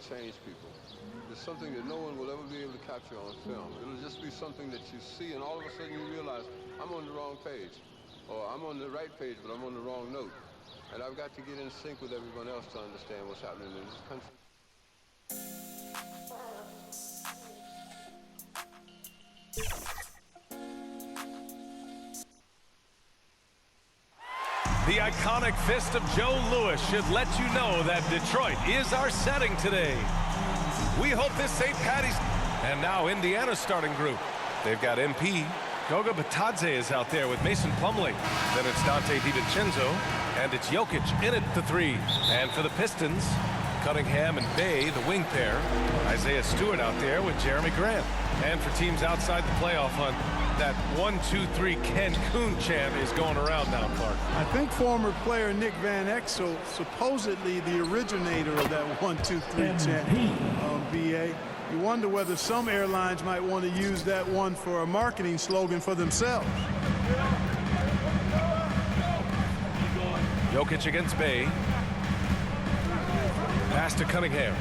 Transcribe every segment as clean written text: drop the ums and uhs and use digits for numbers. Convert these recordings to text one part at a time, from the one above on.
change people. It's something that no one will ever be able to capture on film. It'll just be something that you see, and all of a sudden you realize, I'm on the wrong page. Or I'm on the right page, but I'm on the wrong note. And I've got to get in sync with everyone else to understand what's happening in this country. The iconic fist of Joe Louis should let you know that Detroit is our setting today. We hope this St. Patty's... And now Indiana's starting group. They've got MP. Goga Bitadze is out there with Mason Plumlee. Then it's Donte DiVincenzo. And it's Jokic in at the three. And for the Pistons, Cunningham and Bay, the wing pair. Isaiah Stewart out there with Jeremy Grant. And for teams outside the playoff hunt, that 1-2-3 Cancun chant is going around now, Clark. I think former player Nick Van Exel, supposedly the originator of that 1-2-3 chant, BA. You wonder whether some airlines might want to use that one for a marketing slogan for themselves. Jokic against Bay. Pass to Cunningham.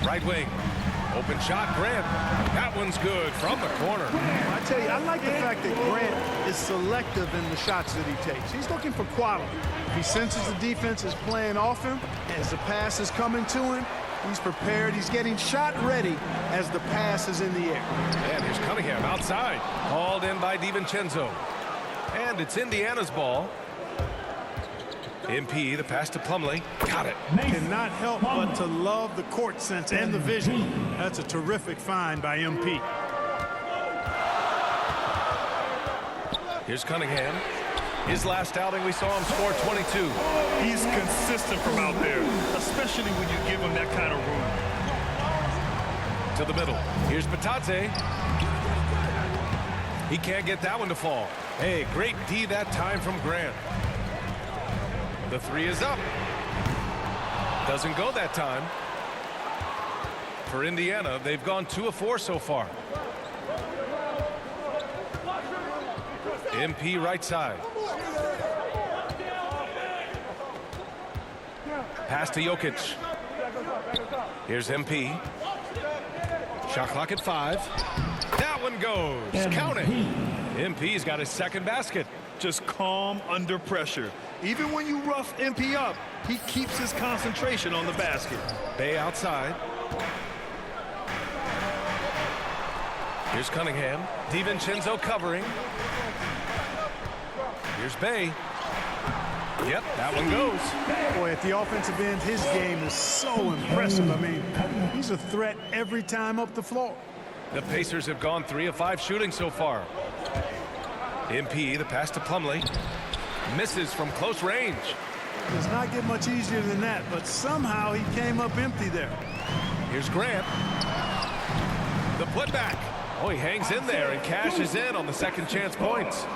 Right wing. Open shot, Grant. That one's good from the corner. I tell you, I like the fact that Grant is selective in the shots that he takes. He's looking for quality. If he senses the defense is playing off him, as the pass is coming to him, he's prepared. He's getting shot ready as the pass is in the air. And here's Cunningham outside. Hauled in by DiVincenzo. And it's Indiana's ball. MP, the pass to Plumlee. Got it. Cannot help but to love the court sense and the vision. That's a terrific find by MP. Here's Cunningham. His last outing, we saw him score 22. He's consistent from out there, especially when you give him that kind of room. To the middle. Here's Bitadze. He can't get that one to fall. Hey, great D that time from Grant. The three is up. Doesn't go that time. For Indiana, they've gone 2 of 4 so far. MP right side. Pass to Jokic. Here's MP. Shot clock at 5. That one goes. Count it. MP's got his second basket. Just calm under pressure. Even when you rough MP up, he keeps his concentration on the basket. Bay outside. Here's Cunningham. DiVincenzo covering. Here's Bay. Yep, that one goes. Boy, at the offensive end, his game is so impressive. I mean, he's a threat every time up the floor. The Pacers have gone 3 of 5 shooting so far. MP, the pass to Plumlee. Misses from close range. Does not get much easier than that, but somehow he came up empty there. Here's Grant. The putback. Oh, he hangs in there and cashes in on the second chance points.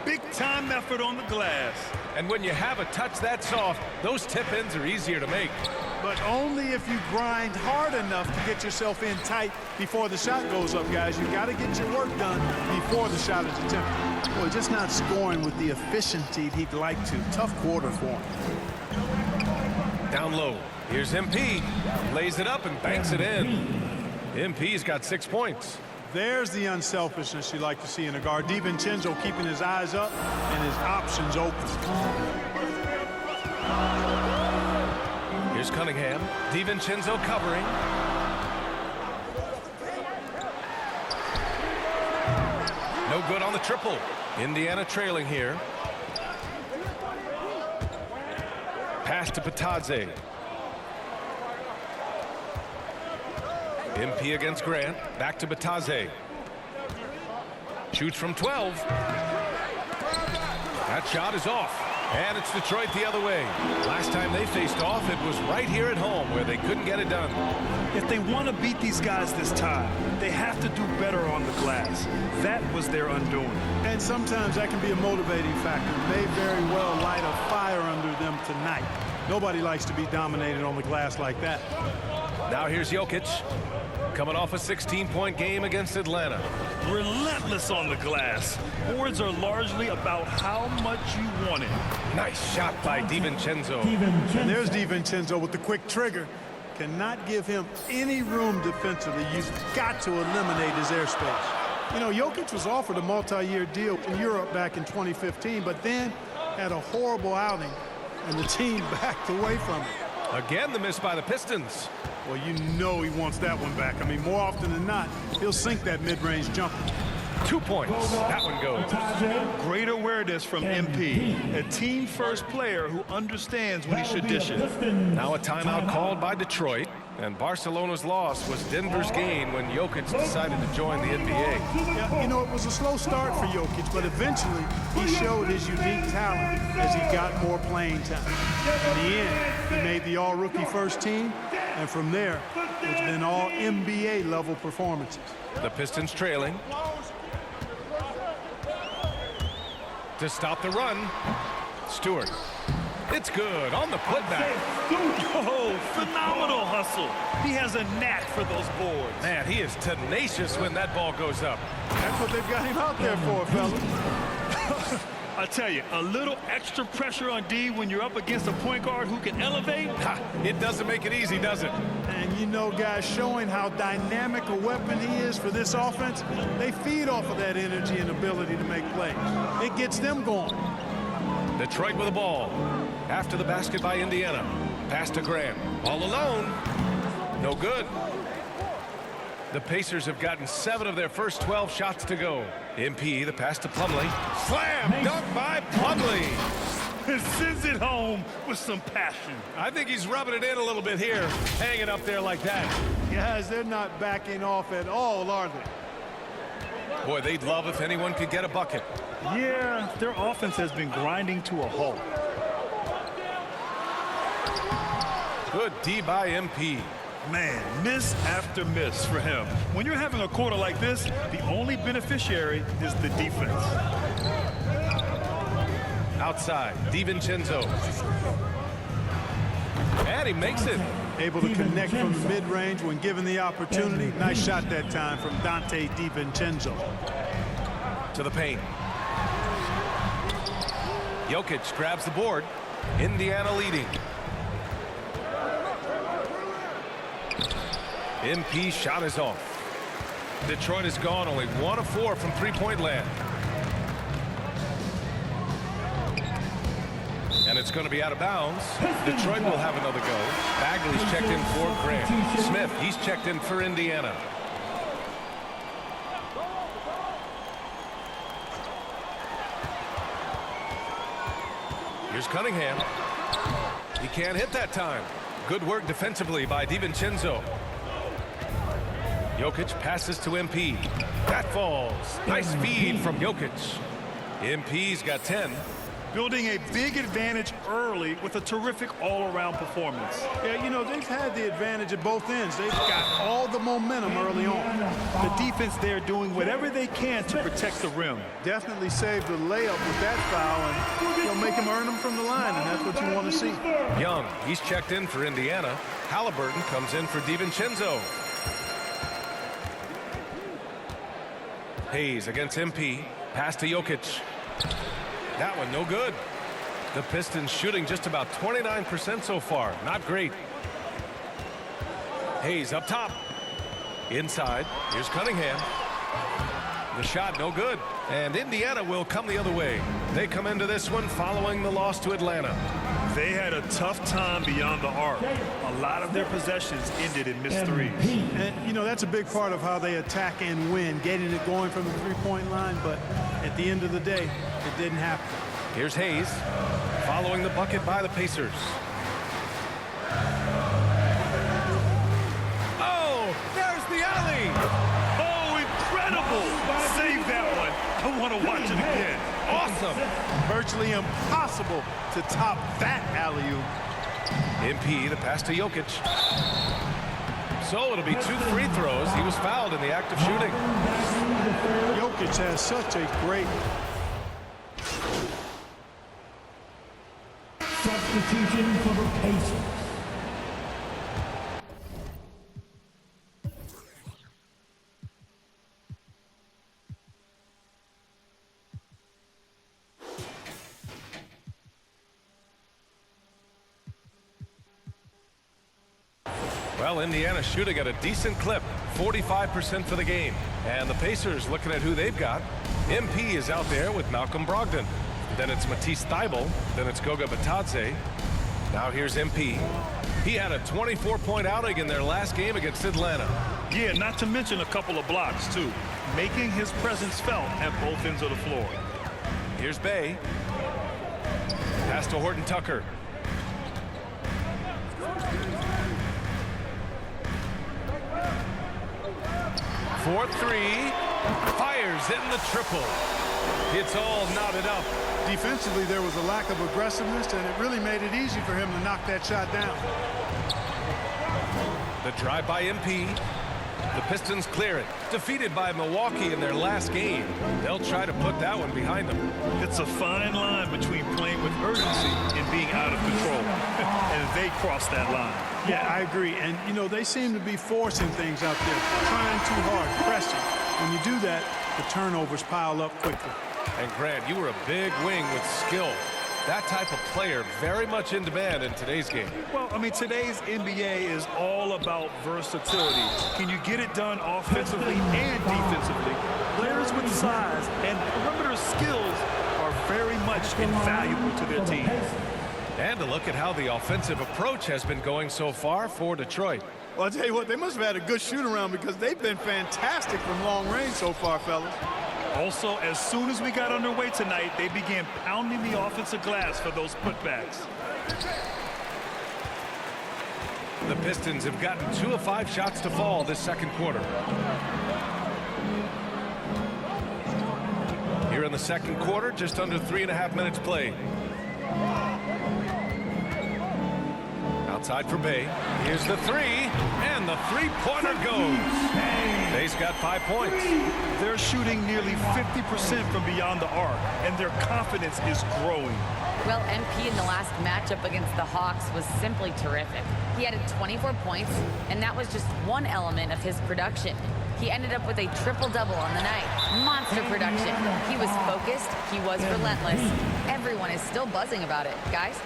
Big time effort on the glass. And when you have a touch that soft, those tip-ins are easier to make. But only if you grind hard enough to get yourself in tight before the shot goes up, guys. You got to get your work done before the shot is attempted. Boy, just not scoring with the efficiency he'd like to. Tough quarter for him. Down low. Here's MP. Lays it up and banks it in. MP's got 6 points. There's the unselfishness you like to see in a guard. DiVincenzo keeping his eyes up and his options open. Here's Cunningham. DiVincenzo covering. No good on the triple. Indiana trailing here. Pass to Bitadze. MP against Grant. Back to Bitadze. Shoots from 12. That shot is off. And it's Detroit the other way. Last time they faced off, it was right here at home where they couldn't get it done. If they want to beat these guys this time, they have to do better on the glass. That was their undoing. And sometimes that can be a motivating factor. May very well light a fire under them tonight. Nobody likes to be dominated on the glass like that. Now here's Jokic, coming off a 16-point game against Atlanta. Relentless on the glass. Boards are largely about how much you want it. Nice shot by DiVincenzo. And there's DiVincenzo with the quick trigger. Cannot give him any room defensively. You've got to eliminate his airspace. You know, Jokic was offered a multi-year deal in Europe back in 2015, but then had a horrible outing, and the team backed away from it. Again, the miss by the Pistons. Well, you know he wants that one back. I mean, more often than not, he'll sink that mid-range jumper. 2 points. That one goes. Great awareness from MP, a team-first player who understands when he should dish it. Now a timeout called by Detroit, and Barcelona's loss was Denver's gain when Jokic decided to join the NBA. Yeah, you know, it was a slow start for Jokic, but eventually he showed his unique talent as he got more playing time. In the end, he made the all-rookie first team, and from there, it's been all NBA-level performances. The Pistons trailing. To stop the run, Stewart. It's good on the putback. Oh, phenomenal hustle. He has a knack for those boards. Man, he is tenacious when that ball goes up. That's what they've got him out there for, fellas. I tell you, a little extra pressure on D when you're up against a point guard who can elevate. Ha, it doesn't make it easy, does it? And you know, guys, showing how dynamic a weapon he is for this offense, they feed off of that energy and ability to make plays. It gets them going. Detroit with the ball. After the basket by Indiana. Pass to Graham. All alone. No good. The Pacers have gotten 7 of their first 12 shots to go. MP, the pass to Plumlee. Slam! Dunk by Plumlee. Sends it home with some passion. I think he's rubbing it in a little bit here, hanging up there like that. Guys, they're not backing off at all, are they? Boy, they'd love if anyone could get a bucket. Yeah, their offense has been grinding to a halt. Good D by MP. Man, miss after miss for him. When you're having a quarter like this, the only beneficiary is the defense. Outside, DiVincenzo. And he makes it. Able to connect from the mid-range when given the opportunity. Nice shot that time from Dante DiVincenzo. To the paint. Jokic grabs the board. Indiana leading. MP shot is off. Detroit has gone only 1 of 4 from three-point land. And it's going to be out of bounds. Detroit will have another go. Bagley's checked in for Graham. Smith, he's checked in for Indiana. Here's Cunningham. He can't hit that time. Good work defensively by DiVincenzo. Jokic passes to MP. That falls. Nice feed from Jokic. MP's got 10. Building a big advantage early with a terrific all-around performance. Yeah, you know, they've had the advantage at both ends. They've got all the momentum early on. The defense there doing whatever they can to protect the rim. Definitely saved the layup with that foul, and you'll make him earn them from the line, and that's what you want to see. Young, he's checked in for Indiana. Halliburton comes in for DiVincenzo. Hayes against MP. Pass to Jokic. That one no good. The Pistons shooting just about 29% so far. Not great. Hayes up top. Inside. Here's Cunningham. The shot no good. And Indiana will come the other way. They come into this one following the loss to Atlanta. They had a tough time beyond the arc. A lot of their possessions ended in missed threes. And, you know, that's a big part of how they attack and win, getting it going from the three-point line, but at the end of the day, it didn't happen. Here's Hayes following the bucket by the Pacers. Oh, there's the alley. Oh, incredible. Save that one. I want to watch it again. Awesome. Virtually impossible to top that alley-oop. MP, the pass to Jokic. So it'll be 2 free throws. He was fouled in the act of shooting. Jokic has such a great... Substitution for the Pacers. Well, Indiana shooting at a decent clip, 45% for the game. And the Pacers looking at who they've got. MP is out there with Malcolm Brogdon. Then it's Matisse Thybulle. Then it's Goga Bitadze. Now here's MP. He had a 24-point outing in their last game against Atlanta. Yeah, not to mention a couple of blocks, too. Making his presence felt at both ends of the floor. Here's Bey. Pass to Horton Tucker. For three. Fires in the triple. It's all knotted up. Defensively, there was a lack of aggressiveness, and it really made it easy for him to knock that shot down. The drive by MP. The Pistons clear it. Defeated by Milwaukee in their last game. They'll try to put that one behind them. It's a fine line between playing with urgency and being out of control. And they crossed that line. Yeah, I agree. And, you know, they seem to be forcing things out there, trying too hard, pressing. When you do that, the turnovers pile up quickly. And Grant, you were a big wing with skill. That type of player very much in demand in today's game. Well, I mean, today's NBA is all about versatility. Can you get it done offensively and defensively? Players with size and perimeter skills are very much invaluable to their team. And to look at how the offensive approach has been going so far for Detroit. Well, I'll tell you what, they must have had a good shoot-around because they've been fantastic from long range so far, fellas. Also, as soon as we got underway tonight, they began pounding the offensive glass for those putbacks. The Pistons have gotten 2 of 5 shots to fall this second quarter. Here in the second quarter, just under 3.5 minutes played. Outside for Bey. Here's the three, and the three-pointer goes. Bey's got 5 points. They're shooting nearly 50% from beyond the arc, and their confidence is growing. Well, MP in the last matchup against the Hawks was simply terrific. He added 24 points, and that was just one element of his production. He ended up with a triple-double on the night. Monster production. He was focused. He was relentless. Everyone is still buzzing about it. Guys?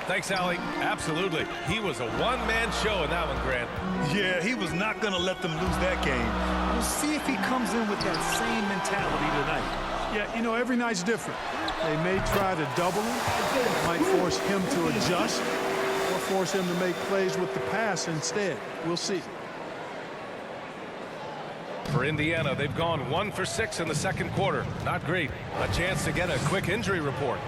Thanks, Allie. Absolutely. He was a one-man show in that one, Grant. Yeah, he was not going to let them lose that game. We'll see if he comes in with that same mentality tonight. Yeah, you know, every night's different. They may try to double him. It might force him to adjust or force him to make plays with the pass instead. We'll see. For Indiana, they've gone 1 for 6 in the second quarter. Not great. A chance to get a quick injury report.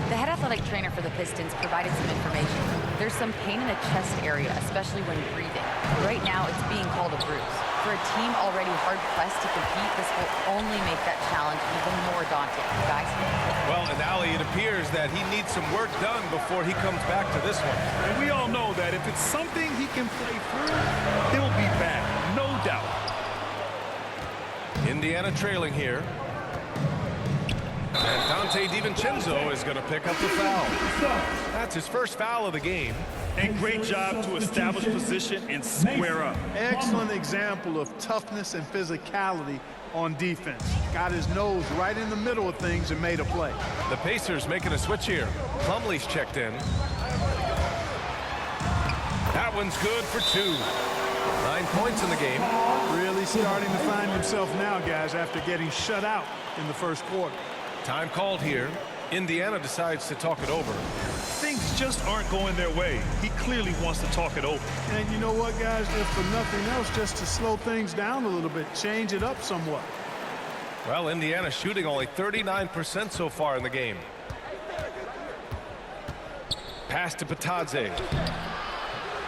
The head athletic trainer for the Pistons provided some information. There's some pain in the chest area, especially when breathing. Right now, it's being called a bruise. For a team already hard-pressed to compete, this will only make that challenge even more daunting. Guys? Well, and Allie, it appears that he needs some work done before he comes back to this one. And we all know that if it's something he can play through, he'll be back, no doubt. Indiana trailing here. And Dante DiVincenzo is going to pick up the foul. That's his first foul of the game. And great job to establish position and square up. Excellent example of toughness and physicality on defense. Got his nose right in the middle of things and made a play. The Pacers making a switch here. Plumlee's checked in. That one's good for 2. 9 points in the game. Really starting to find himself now, guys, after getting shut out in the first quarter. Time called here. Indiana decides to talk it over. Things just aren't going their way. He clearly wants to talk it over. And you know what, guys? If for nothing else, just to slow things down a little bit, change it up somewhat. Well, Indiana shooting only 39% so far in the game. Pass to Bitadze.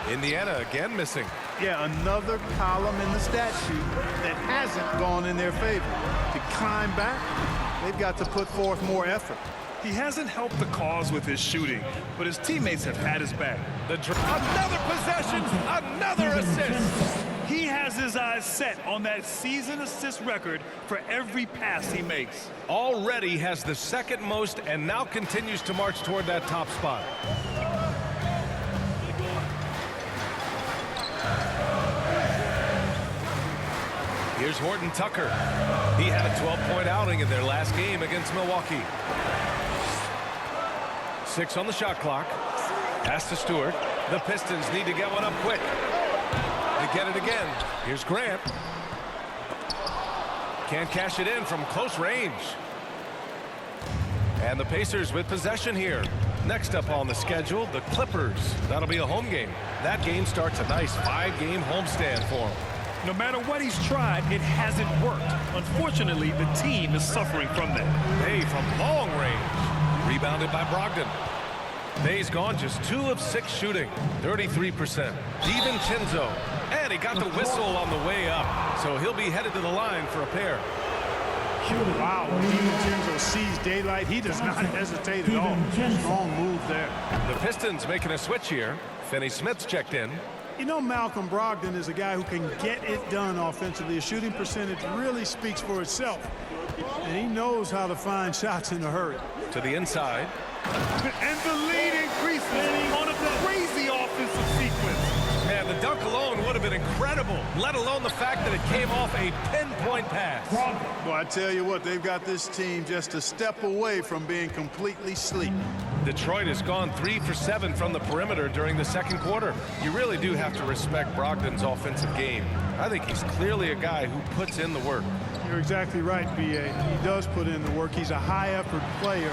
Indiana again missing. Yeah, another column in the stat sheet that hasn't gone in their favor. To climb back, they've got to put forth more effort. He hasn't helped the cause with his shooting, but his teammates have had his back. Another possession, another assist. He has his eyes set on that season assist record for every pass he makes. Already has the second most and now continues to march toward that top spot. Here's Horton Tucker. He had a 12-point outing in their last game against Milwaukee. 6 on the shot clock. Pass to Stewart. The Pistons need to get one up quick. get it again. Here's Grant. Can't cash it in from close range. And the Pacers with possession here. Next up on the schedule, the Clippers. That'll be a home game. That game starts a nice 5-game homestand for them. No matter what he's tried, it hasn't worked. Unfortunately, the team is suffering from that. Bay from long range. Rebounded by Brogdon. Bay's gone just 2 of 6 shooting, 33%. DiVincenzo. And he got the whistle on the way up. So he'll be headed to the line for a pair. Wow, when DiVincenzo sees daylight, he does not hesitate at all. Strong move there. The Pistons making a switch here. Finney Smith's checked in. You know, Malcolm Brogdon is a guy who can get it done offensively. His shooting percentage really speaks for itself. And he knows how to find shots in a hurry. To the inside. And the lead increases on a crazy offensive sequence. Man, the dunk alone would have been incredible, let alone the fact that it came off a pinpoint pass. Well, I tell you what, they've got this team just a step away from being completely sleepy. Detroit has gone 3 for 7 from the perimeter during the second quarter. You really do have to respect Brogdon's offensive game. I think he's clearly a guy who puts in the work. You're exactly right, B.A. He does put in the work. He's a high-effort player,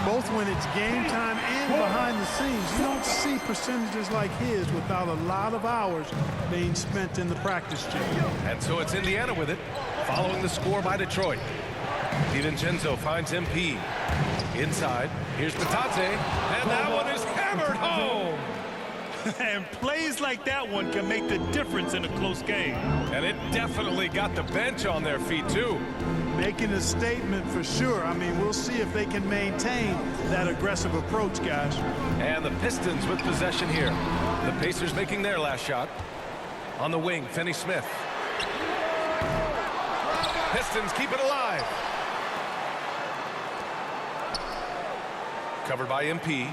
both when it's game time and behind the scenes. You don't see percentages like his without a lot of hours being spent in the practice gym. And so it's Indiana with it, following the score by Detroit. DiVincenzo finds MP. Inside, here's Batate, and that one is hammered home. And plays like that one can make the difference in a close game. And it definitely got the bench on their feet, too. Making a statement for sure. I mean, we'll see if they can maintain that aggressive approach, guys. And the Pistons with possession here. The Pacers making their last shot. On the wing, Finney Smith. Pistons keep it alive. Covered by MP.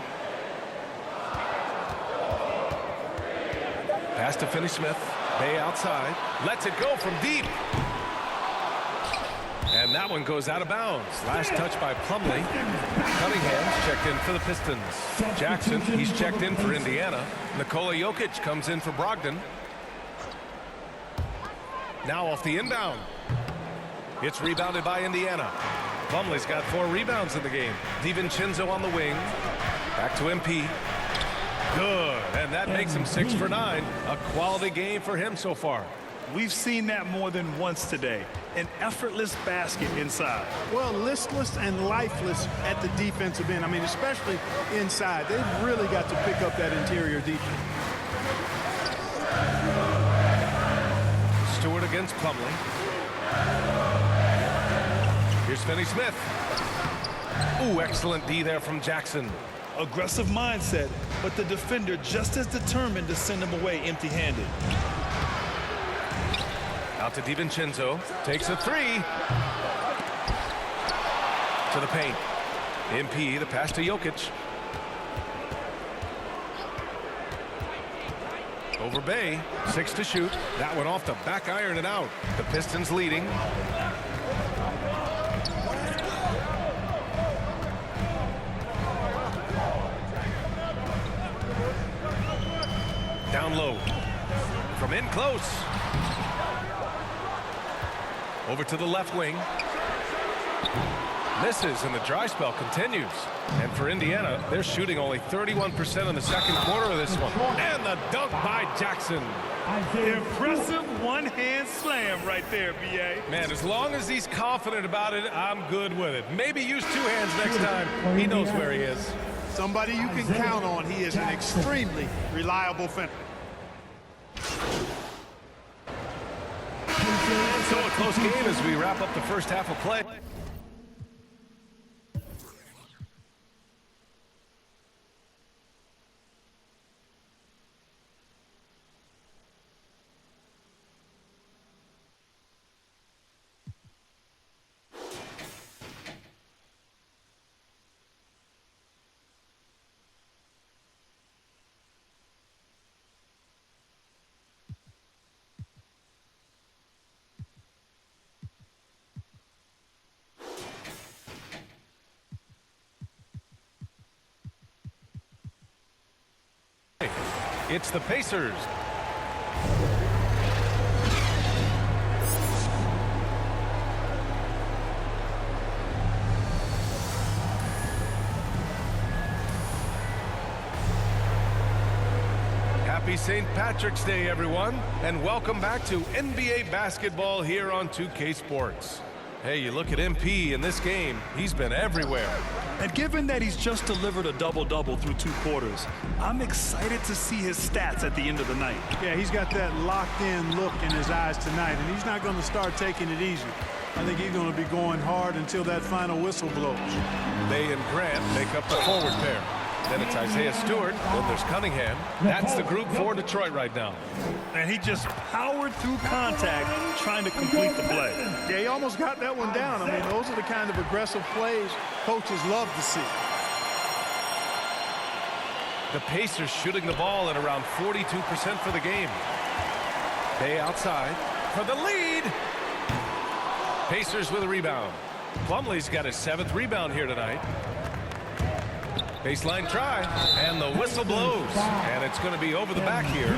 Pass to Finney Smith. Bay outside. Lets it go from deep. And that one goes out of bounds. Last touch by Plumlee. Cunningham's checked in for the Pistons. Jackson, he's checked in for Indiana. Nikola Jokic comes in for Brogdon. Now off the inbound. It's rebounded by Indiana. Plumlee's got 4 rebounds in the game. DiVincenzo on the wing. Back to MP. Good. And that makes him 6 for 9. A quality game for him so far. We've seen that more than once today. An effortless basket inside. Well, listless and lifeless at the defensive end. I mean, especially inside. They've really got to pick up that interior defense. Stewart against Plumlee. Here's Finney Smith. Ooh, excellent D there from Jackson. Aggressive mindset, but the defender just as determined to send him away empty-handed. Out to DiVincenzo. Takes a 3. To the paint. MP, the pass to Jokic. Over Bay. 6 to shoot. That one off the back iron and out. The Pistons leading. Down low. From in close. Over to the left wing. Misses, and the dry spell continues. And for Indiana, they're shooting only 31% in the second quarter of this one. And the dunk by Jackson. Impressive one-hand slam right there, B.A. Man, as long as he's confident about it, I'm good with it. Maybe use 2 hands next time. He knows where he is. Somebody you can count on. He is an extremely reliable finisher. So a close game as we wrap up the first half of play. It's the Pacers. St. Patrick's Day, everyone, and welcome back to NBA basketball here on 2K Sports. Hey, you look at MP in this game, he's been everywhere. And given that he's just delivered a double-double through 2 quarters, I'm excited to see his stats at the end of the night. Yeah, he's got that locked-in look in his eyes tonight, and he's not going to start taking it easy. I think he's going to be going hard until that final whistle blows. Bay and Grant make up the forward pair. Then it's Isaiah Stewart, then there's Cunningham. That's the group for Detroit right now. And he just powered through contact trying to complete the play. Yeah, he almost got that one down. I mean, those are the kind of aggressive plays coaches love to see. The Pacers shooting the ball at around 42% for the game. Bay outside for the lead. Pacers with a rebound. Plumlee's got his 7th rebound here tonight. Baseline try, and the whistle blows. And it's going to be over the back here.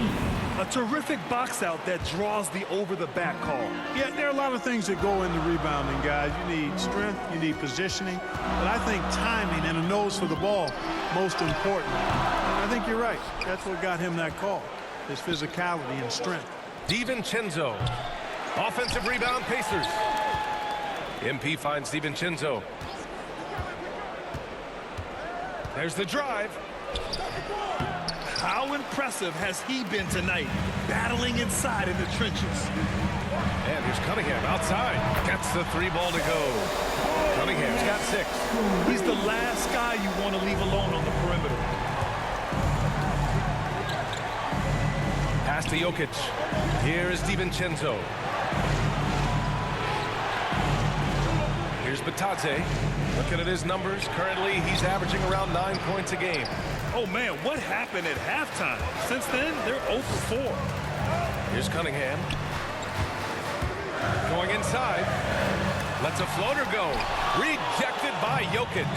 A terrific box out that draws the over-the-back call. Yeah, there are a lot of things that go into rebounding, guys. You need strength, you need positioning, but I think timing and a nose for the ball, most important. And I think you're right. That's what got him that call, his physicality and strength. DiVincenzo. Offensive rebound, Pacers. MP finds DiVincenzo. There's the drive. How impressive has he been tonight, battling inside in the trenches? And here's Cunningham outside. Gets the 3 ball to go. Cunningham's got 6. He's the last guy you want to leave alone on the perimeter. Pass to Jokic. Here is DiVincenzo. Here's Batadze. Looking at his numbers, currently he's averaging around 9 points a game. Oh man, what happened at halftime? Since then, they're 0 for 4. Here's Cunningham. Going inside. Lets a floater go. Rejected by Jokic.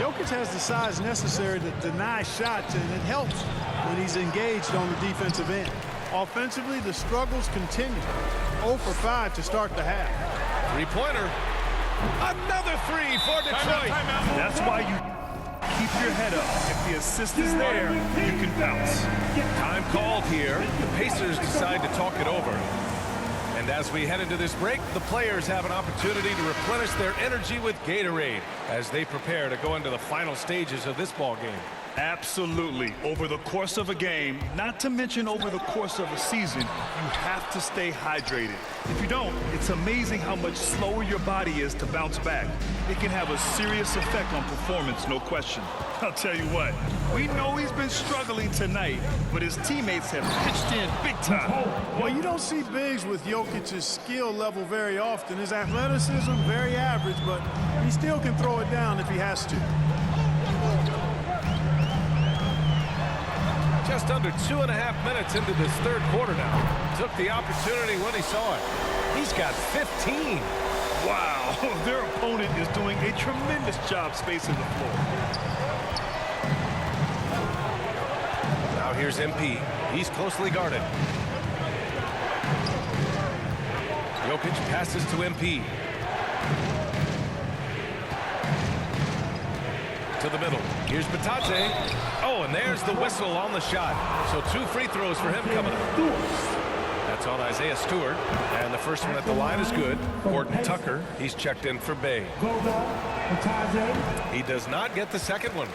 Jokic has the size necessary to deny shots, and it helps when he's engaged on the defensive end. Offensively, the struggles continue. 0 for 5 to start the half. 3-pointer. Another 3 for Detroit. That's why you keep your head up. If the assist is there, you can bounce. Time called here. The Pacers decide to talk it over. And as we head into this break, the players have an opportunity to replenish their energy with Gatorade as they prepare to go into the final stages of this ball game. Absolutely. Over the course of a game, not to mention over the course of a season, you have to stay hydrated. If you don't, it's amazing how much slower your body is to bounce back. It can have a serious effect on performance, no question. I'll tell you what, we know he's been struggling tonight, but his teammates have pitched in big time. Well, you don't see bigs with Jokic's skill level very often. His athleticism, very average, but he still can throw it down if he has to. Just under 2.5 minutes into this 3rd quarter now. Took the opportunity when he saw it. He's got 15. Wow, their opponent is doing a tremendous job spacing the floor. Now here's MP. He's closely guarded. Jokic passes to MP. To the middle. Here's Batadze. Oh, and there's the whistle on the shot. So 2 free throws for him coming up. That's on Isaiah Stewart. And the first one at the line is good. Gordon Tucker, he's checked in for Bay. He does not get the second one.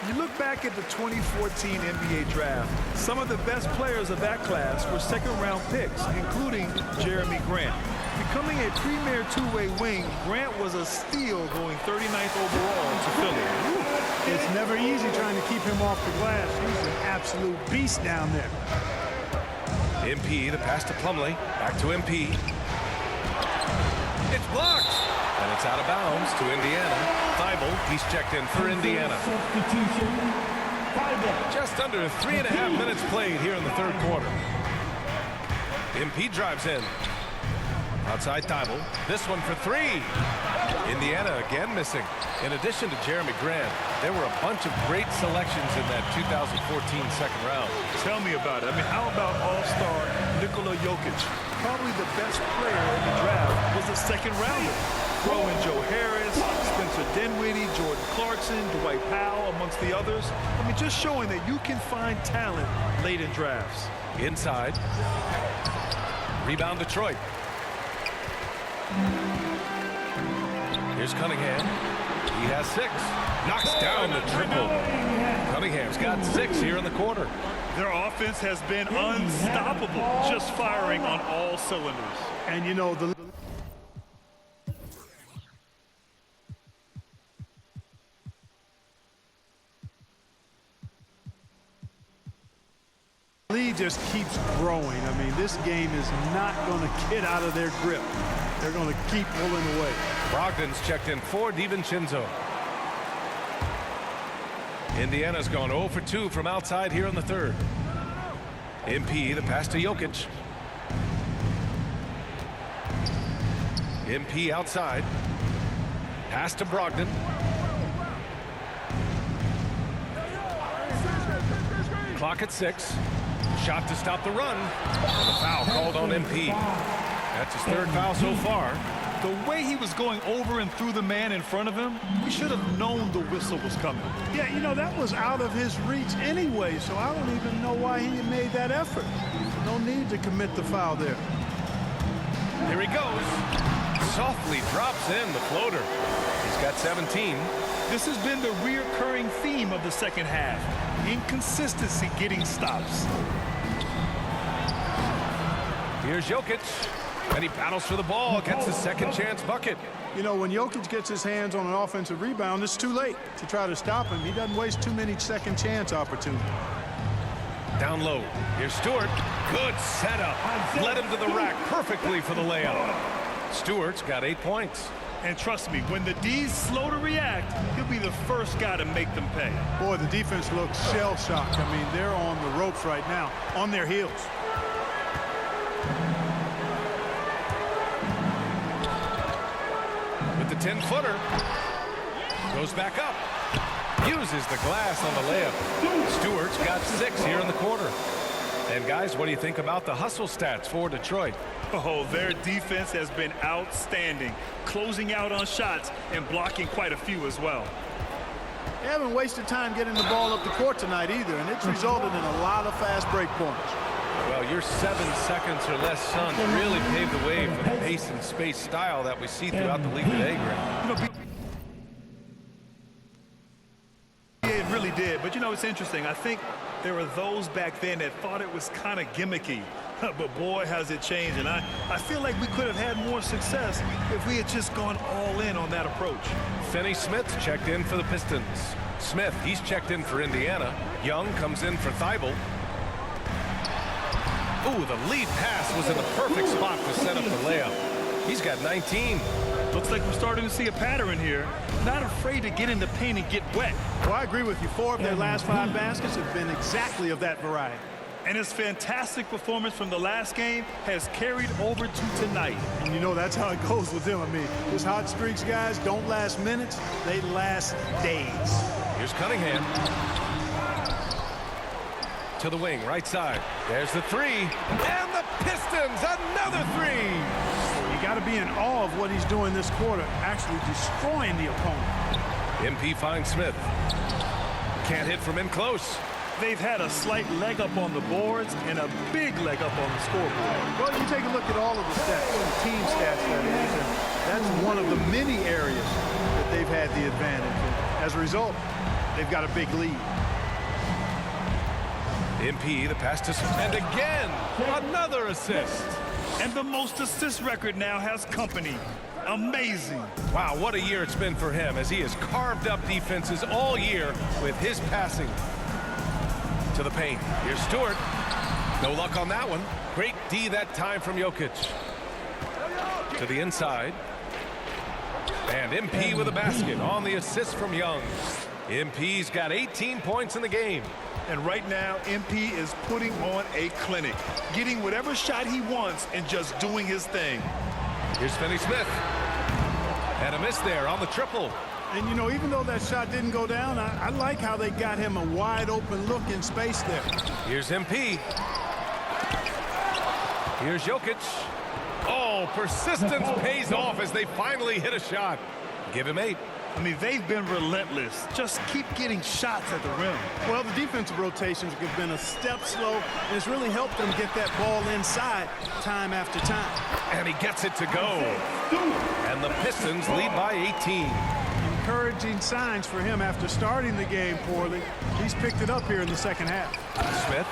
You look back at the 2014 NBA draft, some of the best players of that class were 2nd-round picks, including Jeremy Grant. Becoming a premier 2-way wing, Grant was a steal going 39th overall to Philly. It's never easy trying to keep him off the glass. He's an absolute beast down there. MP, the pass to Plumlee. Back to MP. It's blocked. And it's out of bounds to Indiana. Thibault, he's checked in for Indiana. Just under 3.5 minutes played here in the 3rd quarter. MP drives in. Outside Thibault. This one for 3. Indiana again missing. In addition to Jeremy Grant, there were a bunch of great selections in that 2014 2nd round. Tell me about it. I mean, how about all-star Nikola Jokic? Probably the best player in the draft was a 2nd rounder. throw in Joe Harris, Spencer Dinwiddie, Jordan Clarkson, Dwight Powell, amongst the others. I mean, just showing that you can find talent late in drafts. Inside. Rebound Detroit. Here's Cunningham. He has 6. Knocks down the triple. Cunningham's got 6 here in the quarter. Their offense has been unstoppable, just firing on all cylinders. And, you know, the lead just keeps growing. I mean, this game is not going to get out of their grip. They're going to keep pulling away. Brogdon's checked in for DiVincenzo. Indiana's gone 0 for 2 from outside here in the third. MP, the pass to Jokic. MP outside. Pass to Brogdon. Clock at 6. Shot to stop the run. And the foul called on MP. That's his 3rd foul so far. The way he was going over and through the man in front of him, he should have known the whistle was coming. Yeah, you know, that was out of his reach anyway, so I don't even know why he made that effort. No need to commit the foul there. Here he goes. Softly drops in the floater. He's got 17. This has been the reoccurring theme of the second half. Inconsistency getting stops. Here's Jokic. And he battles for the ball, gets his second chance bucket. You know, when Jokic gets his hands on an offensive rebound, it's too late to try to stop him. He doesn't waste too many second chance opportunities. Down low. Here's Stewart. Good setup. Led him to the rack perfectly for the layup. Stewart's got 8 points. And trust me, when the D's slow to react, he'll be the first guy to make them pay. Boy, the defense looks shell-shocked. I mean, they're on the ropes right now, on their heels. With the 10-footer. Goes back up. Uses the glass on the layup. Stewart's got 6 here in the quarter. And guys, what do you think about the hustle stats for Detroit? Oh, their defense has been outstanding, closing out on shots and blocking quite a few as well. They haven't wasted time getting the ball up the court tonight either, and it's resulted in a lot of fast break points. Well, your 7 seconds or less Suns really paved the way for the pace and space style that we see throughout the league today, Greg. It really did, but you know, it's interesting. I think there were those back then that thought it was kind of gimmicky, but boy, has it changed. And I feel like we could have had more success if we had just gone all in on that approach. Finney Smith checked in for the Pistons. Smith, he's checked in for Indiana. Young comes in for Thibault. Ooh, the lead pass was in the perfect spot to set up the layup. He's got 19. Looks like we're starting to see a pattern here. Not afraid to get in the paint and get wet. Well, I agree with you. 4 of their last 5 baskets have been exactly of that variety. And his fantastic performance from the last game has carried over to tonight. And you know, that's how it goes with them. I mean, his hot streaks, guys, don't last minutes. They last days. Here's Cunningham. To the wing, right side. There's the 3. And the Pistons, another 3. You got to be in awe of what he's doing this quarter, actually destroying the opponent. MP finds Smith. Can't hit from in close. They've had a slight leg up on the boards and a big leg up on the scoreboard. Well, you take a look at all of the stats, the team stats that is, and that's one of the many areas that they've had the advantage. And as a result, they've got a big lead. MP, the pass to Smith. And again, another assist. And the most assist record now has company. Amazing. Wow, what a year it's been for him as he has carved up defenses all year with his passing. To the paint. Here's Stewart. No luck on that one. Great D that time from Jokic. To the inside. And MP with a basket on the assist from Young. MP's got 18 points in the game. And right now, MP is putting on a clinic, getting whatever shot he wants and just doing his thing. Here's Finney Smith. And a miss there on the triple. And, you know, even though that shot didn't go down, I like how they got him a wide-open look in space there. Here's MP. Here's Jokic. Oh, persistence pays off as they finally hit a shot. Give him 8. I mean, they've been relentless. Just keep getting shots at the rim. Well, the defensive rotations have been a step slow, and it's really helped them get that ball inside time after time. And he gets it to go. And the Pistons lead by 18. Encouraging signs for him after starting the game poorly. He's picked it up here in the second half. Smith,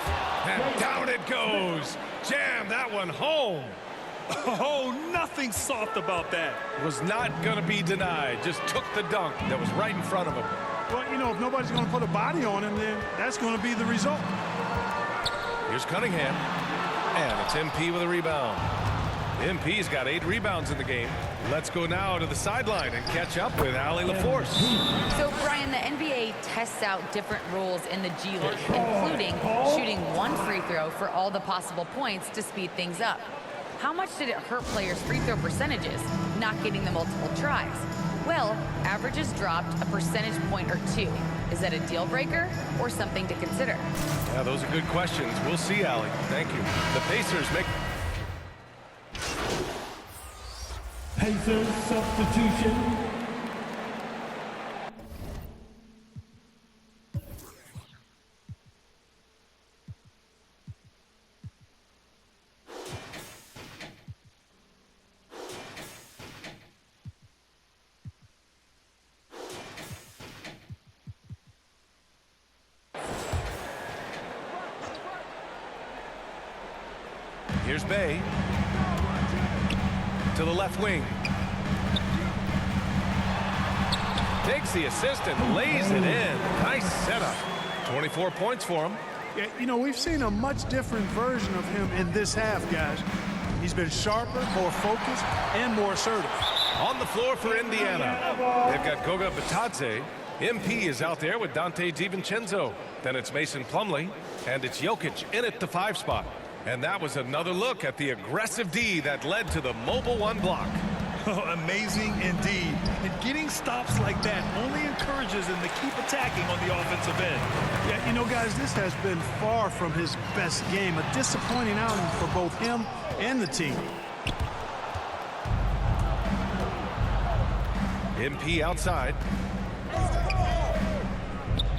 and down it goes. Jam that one home. Oh, nothing soft about that. Was not going to be denied. Just took the dunk that was right in front of him. Well, you know, if nobody's going to put a body on him, then that's going to be the result. Here's Cunningham. And it's MP with a rebound. MP's got 8 rebounds in the game. Let's go now to the sideline and catch up with Allie LaForce. So, Brian, the NBA tests out different rules in the G League, including shooting 1 free throw for all the possible points to speed things up. How much did it hurt players' free throw percentages, not getting the multiple tries? Well, averages dropped a percentage point or 2. Is that a deal breaker or something to consider? Yeah, those are good questions. We'll see, Allie. Thank you. The Pacers make... Pacers substitution. Here's Bay. To the left wing. Takes the assist and lays it in. Nice setup. 24 points for him. Yeah, you know, we've seen a much different version of him in this half, guys. He's been sharper, more focused, and more assertive. On the floor for Indiana. They've got Goga Bitadze. MP is out there with Dante DiVincenzo. Then it's Mason Plumlee. And it's Jokic in at the 5 spot. And that was another look at the aggressive D that led to the mobile 1 block. Amazing indeed. And getting stops like that only encourages him to keep attacking on the offensive end. Yeah, you know, guys, this has been far from his best game. A disappointing outing for both him and the team. MP outside.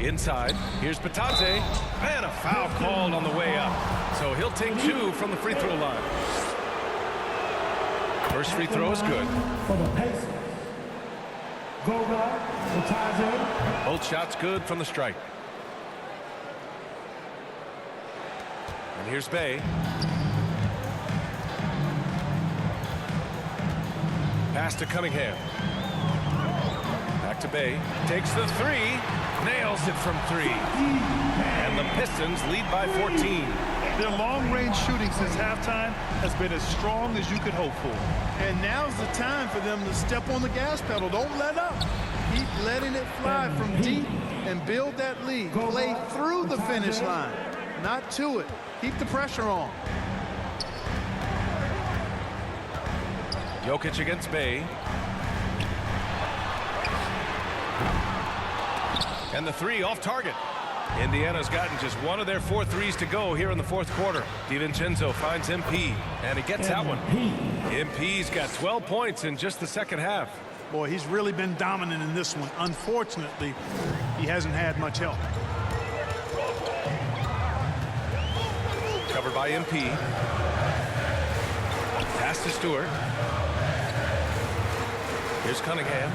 Inside. Here's Bitadze. And a foul called on the way up. So he'll take 2 from the free throw line. First free throw is good. For the Pacers. Goga Bitadze. Both shots good from the strike. And here's Bay. Pass to Cunningham. Back to Bay. Takes the 3. Nails it from 3. And the Pistons lead by 14. Their long-range shooting since halftime has been as strong as you could hope for. And now's the time for them to step on the gas pedal. Don't let up. Keep letting it fly from deep and build that lead. Play through the finish line, not to it. Keep the pressure on. Jokic against Bay. And the 3 off target. Indiana's gotten just 1 of their 4 threes to go here in the 4th quarter. DiVincenzo finds MP, and he gets that one. MP's got 12 points in just the second half. Boy, he's really been dominant in this one. Unfortunately, he hasn't had much help. Covered by MP. Pass to Stewart. Here's Cunningham.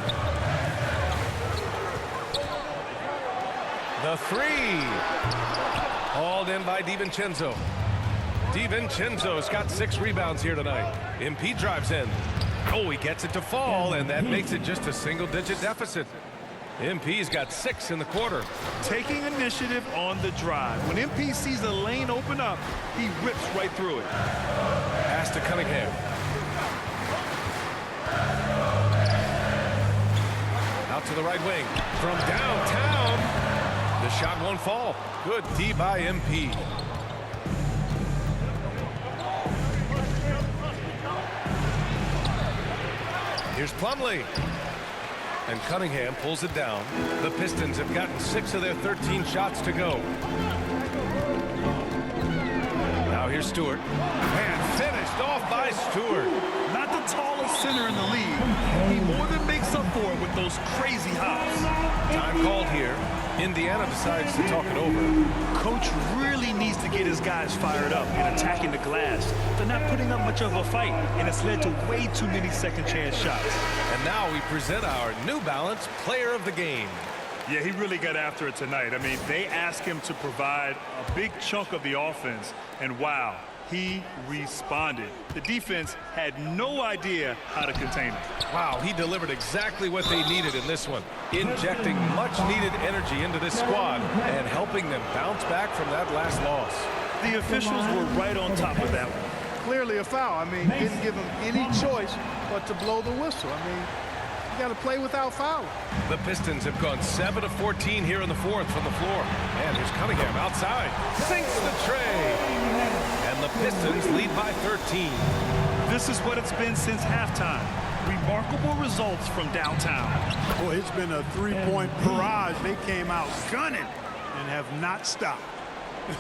The 3. Hauled in by DiVincenzo. DiVincenzo's got 6 rebounds here tonight. MP drives in. Oh, he gets it to fall, and that makes it just a single-digit deficit. MP's got 6 in the quarter. Taking initiative on the drive. When MP sees a lane open up, he rips right through it. Pass to Cunningham. Out to the right wing. From downtown. The shot won't fall. Good D by MP. Here's Plumlee. And Cunningham pulls it down. The Pistons have gotten 6 of their 13 shots to go. Now here's Stewart. And finished off by Stewart. Not the tallest center in the league. He more than makes up for it with those crazy hops. Time called here. Indiana decides to talk it over. Coach really needs to get his guys fired up and attacking the glass. They're not putting up much of a fight, and it's led to way too many second chance shots. And now we present our New Balance Player of the Game. Yeah, he really got after it tonight. I mean, they asked him to provide a big chunk of the offense, and wow, he responded. The defense had no idea how to contain him. Wow, he delivered exactly what they needed in this one, injecting much-needed energy into this squad and helping them bounce back from that last loss. The officials were right on top of that one. Clearly a foul. I mean, didn't give him any choice but to blow the whistle. I mean, you got to play without fouling. The Pistons have gone 7 of 14 here in the fourth from the floor. And here's Cunningham outside. Sinks the tray. And the Pistons lead by 13. This is what it's been since halftime. Remarkable results from downtown. Boy, it's been a three-point barrage. They came out gunning and have not stopped.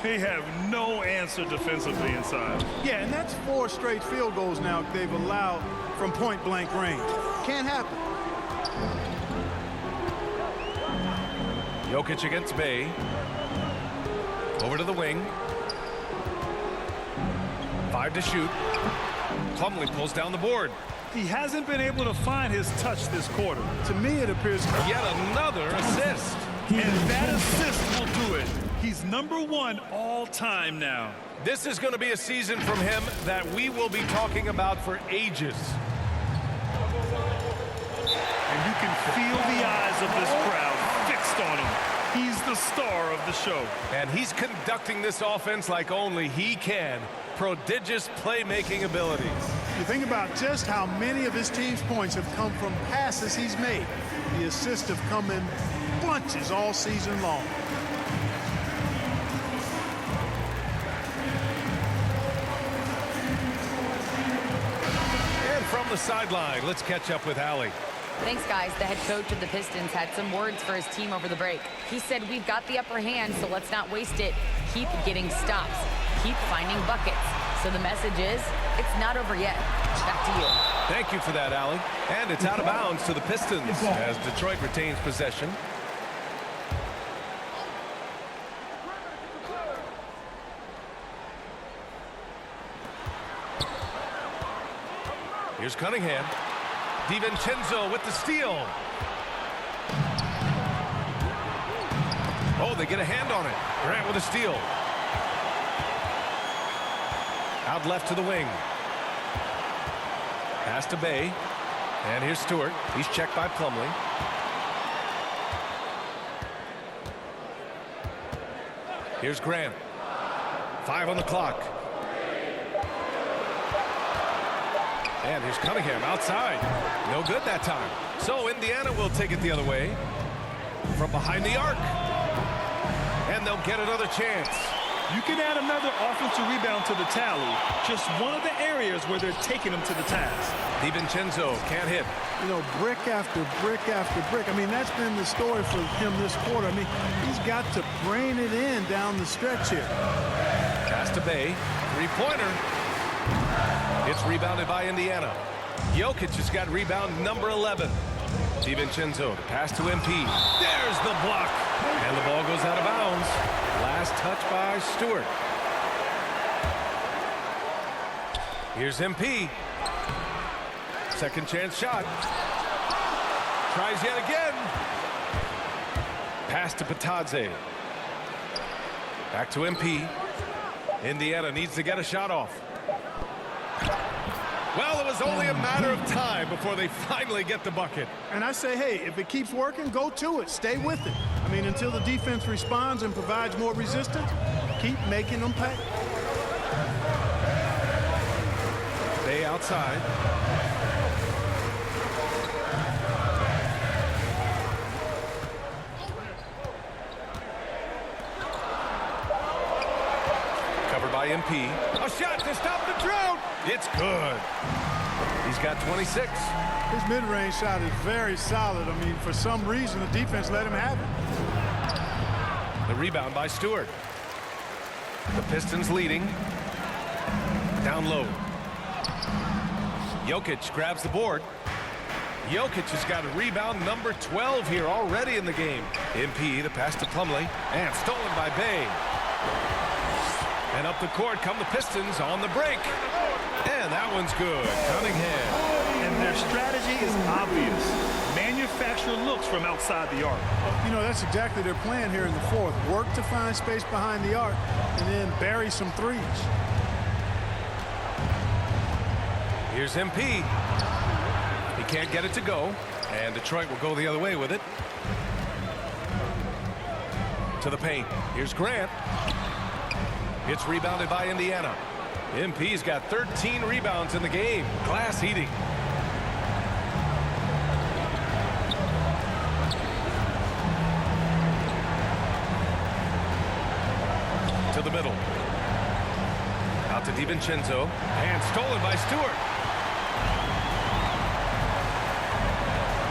They have no answer defensively inside. Yeah, and that's 4 straight field goals now they've allowed from point-blank range. Can't happen. Jokic against Bay. Over to the wing. 5 to shoot. Plumlee pulls down the board. He hasn't been able to find his touch this quarter. To me, it appears Yet another assist. And that assist will do it. He's #1 all time now. This is going to be a season from him that we will be talking about for ages. And you can feel the eyes of this crowd fixed on him. He's the star of the show. And he's conducting this offense like only he can. Prodigious playmaking abilities. You think about just how many of his team's points have come from passes he's made. The assists have come in bunches all season long. And from the sideline, let's catch up with Allie. Thanks, guys. The head coach of the Pistons had some words for his team over the break. He said, we've got the upper hand, so let's not waste it. Keep getting stops. Keep finding buckets. So the message is, it's not over yet. Back to you. Thank you for that, Allie. And it's out of bounds to the Pistons as Detroit retains possession. Here's Cunningham. DiVincenzo with the steal. Oh, they get a hand on it. Grant with a steal. Out left to the wing. Pass to Bay. And here's Stewart. He's checked by Plumlee. Here's Grant. 5 on the clock. And here's Cunningham outside. No good that time. So Indiana will take it the other way. From behind the arc. And they'll get another chance. You can add another offensive rebound to the tally. Just one of the areas where they're taking them to the task. DiVincenzo can't hit. You know, brick after brick after brick. I mean, that's been the story for him this quarter. I mean, he's got to brain it in down the stretch here. Pass to Bay. Three-pointer. It's rebounded by Indiana. Jokic has got rebound number 11. DiVincenzo, the pass to MP. There's the block. And the ball goes out of bounds. Last touch by Stewart. Here's MP. Second chance shot. Tries yet again. Pass to Patadze. Back to MP. Indiana needs to get a shot off. Well, it was only a matter of time before they finally get the bucket. And I say, hey, if it keeps working, go to it. Stay with it. I mean, until the defense responds and provides more resistance, keep making them pay. Bay outside. Covered by MP. A shot to stop the drought. It's good. He's got 26. His mid-range shot is very solid. I mean, for some reason, the defense let him have it. The rebound by Stewart. The Pistons leading. Down low. Jokic grabs the board. Jokic has got a rebound number 12 here already in the game. MP, the pass to Plumlee, and stolen by Bay. And up the court come the Pistons on the break. And that one's good. Cunningham. And their strategy is obvious. Manufacture looks from outside the arc. You know, that's exactly their plan here in the fourth. Work to find space behind the arc and then bury some threes. Here's MP. He can't get it to go, and Detroit will go the other way with it. To the paint. Here's Grant. It's rebounded by Indiana. MP's got 13 rebounds in the game. Glass eating. To the middle. Out to DiVincenzo, and stolen by Stewart.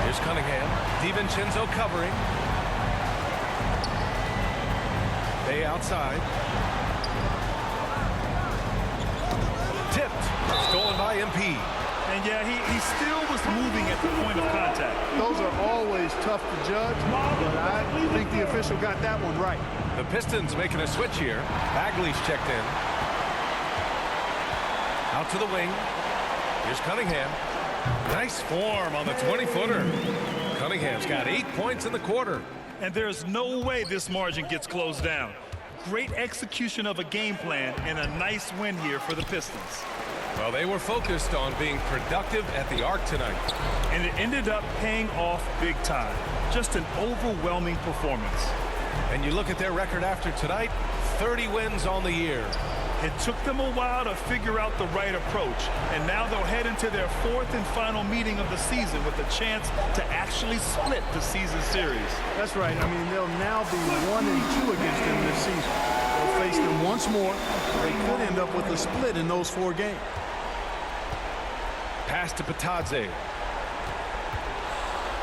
Here's Cunningham. DiVincenzo covering. Bay outside. Tipped. Stolen by MP. And yeah, he still was moving at the point of contact. Those are always tough to judge, but I think the official got that one right. The Pistons making a switch here. Bagley's checked in. Out to the wing. Here's Cunningham. Nice form on the 20-footer. Cunningham's got 8 points in the quarter. And there's no way this margin gets closed down. Great execution of a game plan and a nice win here for the Pistons. Well, they were focused on being productive at the arc tonight. And it ended up paying off big time. Just an overwhelming performance. And you look at their record after tonight, 30 wins on the year. It took them a while to figure out the right approach, and now they'll head into their fourth and final meeting of the season with a chance to actually split the season series. That's right. I mean, they'll now be 1-2 against them this season. They'll face them once more. They could end up with a split in those 4 games. Pass to Patadze.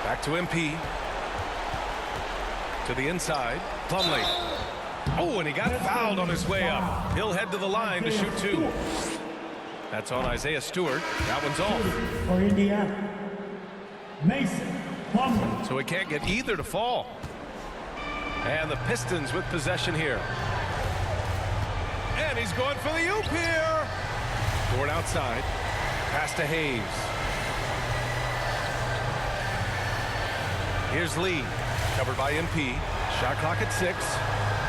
Back to MP. To the inside. Plumlee. Oh, and he got fouled on his way up. He'll head to the line to shoot 2. That's on Isaiah Stewart. That one's off. For Indiana, Mason Plumlee. So he can't get either to fall. And the Pistons with possession here. And he's going for the oop here. Board outside. Pass to Hayes. Here's Lee. Covered by MP. Shot clock at 6.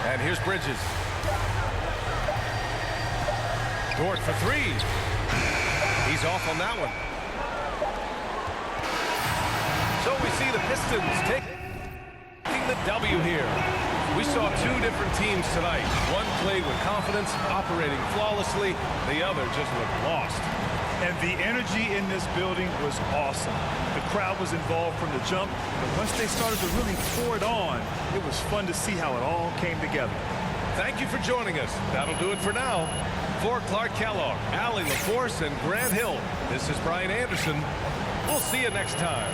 And here's Bridges. Dort for 3. He's off on that one. So we see the Pistons taking the W here. We saw 2 different teams tonight. One played with confidence, operating flawlessly. The other just looked lost. And the energy in this building was awesome. The crowd was involved from the jump, but once they started to really pour it on, it was fun to see how it all came together. Thank you for joining us. That'll do it for now. For Clark Kellogg, Allie LaForce, and Grant Hill, this is Brian Anderson. We'll see you next time.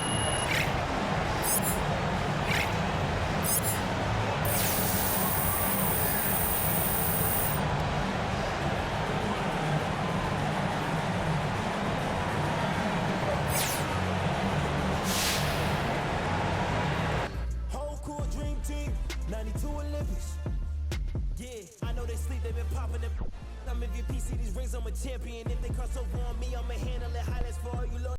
Dream team, 92 Olympics. Yeah, I know they sleep, they've been popping them. I'm MVP, see these rings, I'm a champion. If they cross over on me, I'ma handle it. Highlights for all you little